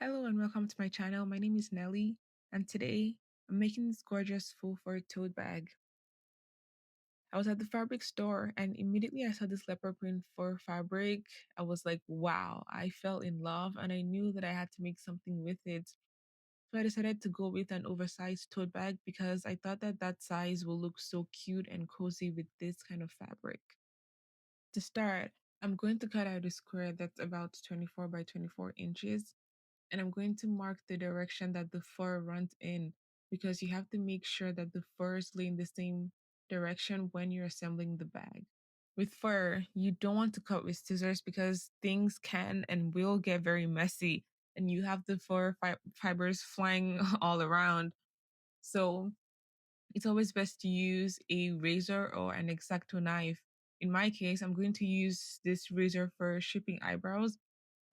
Hello and welcome to my channel. My name is Nellie, and today I'm making this gorgeous full fur tote bag. I was at the fabric store and immediately I saw this leopard print fur fabric. I was like, wow, I fell in love and I knew that I had to make something with it. So I decided to go with an oversized tote bag because I thought that that size will look so cute and cozy with this kind of fabric. To start, I'm going to cut out a square that's about 24 by 24 inches, and I'm going to mark the direction that the fur runs in because you have to make sure that the furs lay in the same direction when you're assembling the bag. With fur, you don't want to cut with scissors because things can and will get very messy and you have the fibers flying all around. So it's always best to use a razor or an X-Acto knife. In my case, I'm going to use this razor for shaping eyebrows,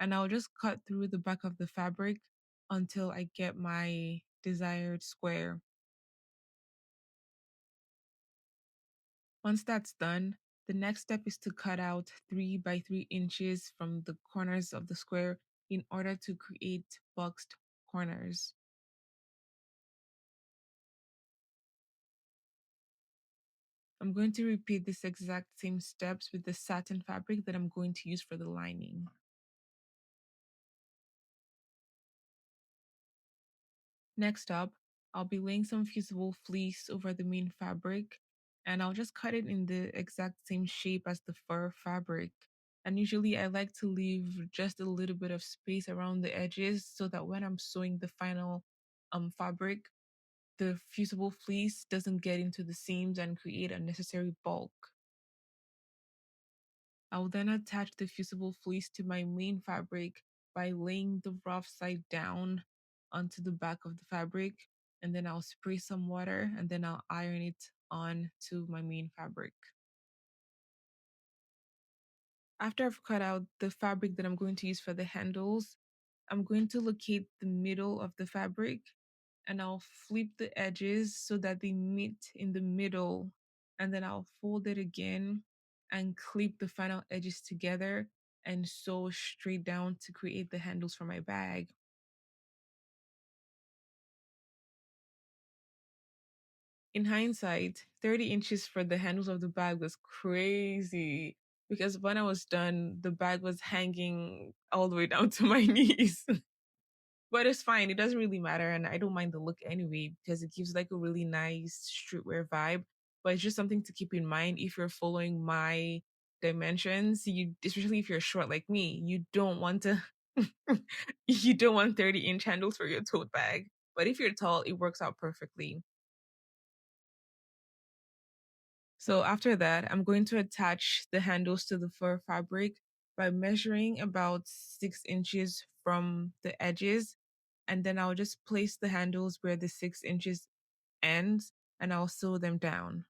and I'll just cut through the back of the fabric until I get my desired square. Once that's done, the next step is to cut out 3 by 3 inches from the corners of the square in order to create boxed corners. I'm going to repeat this exact same steps with the satin fabric that I'm going to use for the lining. Next up, I'll be laying some fusible fleece over the main fabric, and I'll just cut it in the exact same shape as the fur fabric. And usually I like to leave just a little bit of space around the edges so that when I'm sewing the final fabric, the fusible fleece doesn't get into the seams and create unnecessary bulk. I will then attach the fusible fleece to my main fabric by laying the rough side down onto the back of the fabric, and then I'll spray some water and then I'll iron it on to my main fabric. After I've cut out the fabric that I'm going to use for the handles, I'm going to locate the middle of the fabric and I'll flip the edges so that they meet in the middle, and then I'll fold it again and clip the final edges together and sew straight down to create the handles for my bag. In hindsight, 30 inches for the handles of the bag was crazy because when I was done, the bag was hanging all the way down to my knees. But it's fine. It doesn't really matter. And I don't mind the look anyway, because it gives like a really nice streetwear vibe. But it's just something to keep in mind if you're following my dimensions. You, especially if you're short like me, you don't want to, you don't want 30-inch handles for your tote bag. But if you're tall, it works out perfectly. So after that, I'm going to attach the handles to the fur fabric by measuring about 6 inches from the edges. And then I'll just place the handles where the 6 inches ends and I'll sew them down.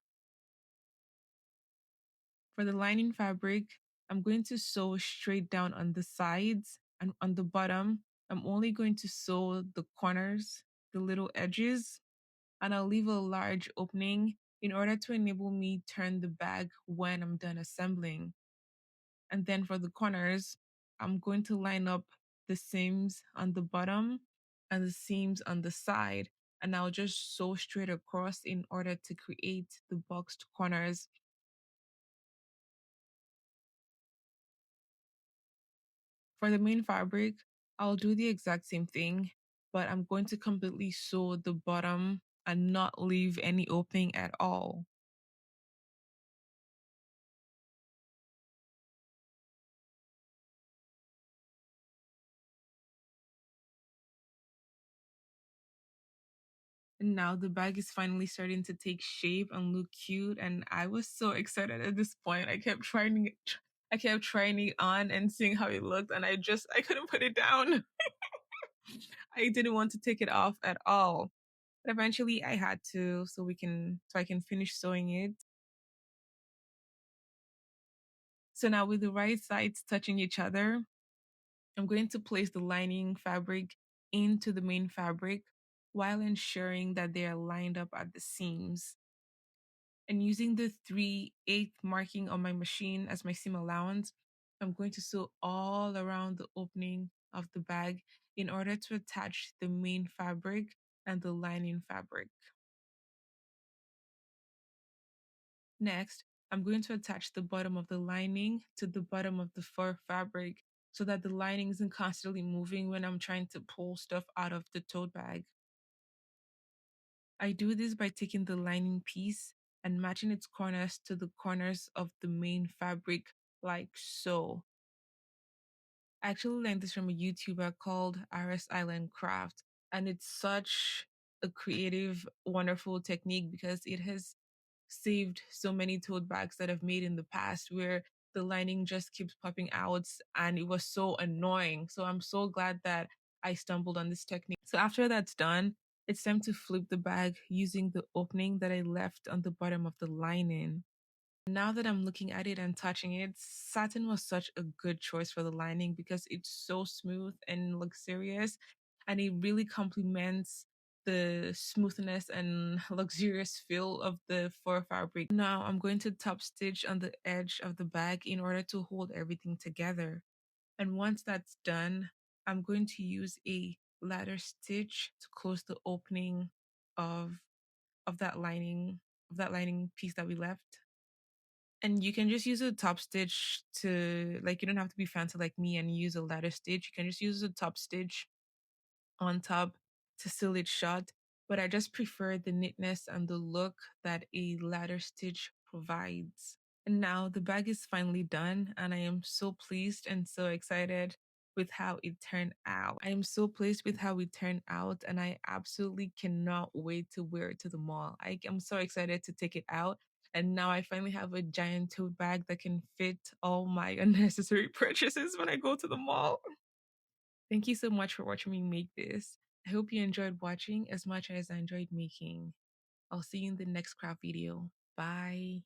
For the lining fabric, I'm going to sew straight down on the sides, and on the bottom, I'm only going to sew the corners, the little edges, and I'll leave a large opening in order to enable me turn the bag when I'm done assembling. And then for the corners, I'm going to line up the seams on the bottom and the seams on the side, and I'll just sew straight across in order to create the boxed corners. For the main fabric, I'll do the exact same thing, but I'm going to completely sew the bottom and not leave any opening at all. And now the bag is finally starting to take shape and look cute. And I was so excited at this point. I kept trying it on and seeing how it looked. And I couldn't put it down. I didn't want to take it off at all. But eventually I had to, so I can finish sewing it. So now with the right sides touching each other, I'm going to place the lining fabric into the main fabric while ensuring that they are lined up at the seams. And using the 3/8 marking on my machine as my seam allowance, I'm going to sew all around the opening of the bag in order to attach the main fabric and the lining fabric. Next, I'm going to attach the bottom of the lining to the bottom of the fur fabric so that the lining isn't constantly moving when I'm trying to pull stuff out of the tote bag. I do this by taking the lining piece and matching its corners to the corners of the main fabric like so. I actually learned this from a YouTuber called RS Island Craft, and it's such a creative, wonderful technique because it has saved so many tote bags that I've made in the past where the lining just keeps popping out and it was so annoying. So I'm so glad that I stumbled on this technique. So after that's done, it's time to flip the bag using the opening that I left on the bottom of the lining. Now that I'm looking at it and touching it, satin was such a good choice for the lining because it's so smooth and luxurious and it really complements the smoothness and luxurious feel of the fur fabric. Now I'm going to top stitch on the edge of the bag in order to hold everything together. And once that's done, I'm going to use a ladder stitch to close the opening of of that lining of that lining piece that we left. And you can just use a top stitch to, like, you don't have to be fancy like me and use a ladder stitch. You can just use a top stitch on top to seal it shut. But I just prefer the neatness and the look that a ladder stitch provides. And now the bag is finally done, and I am so pleased and so excited with how it turned out. I am so pleased with how it turned out, and I absolutely cannot wait to wear it to the mall. I am so excited to take it out. And now I finally have a giant tote bag that can fit all my unnecessary purchases when I go to the mall. Thank you so much for watching me make this. I hope you enjoyed watching as much as I enjoyed making. I'll see you in the next craft video. Bye.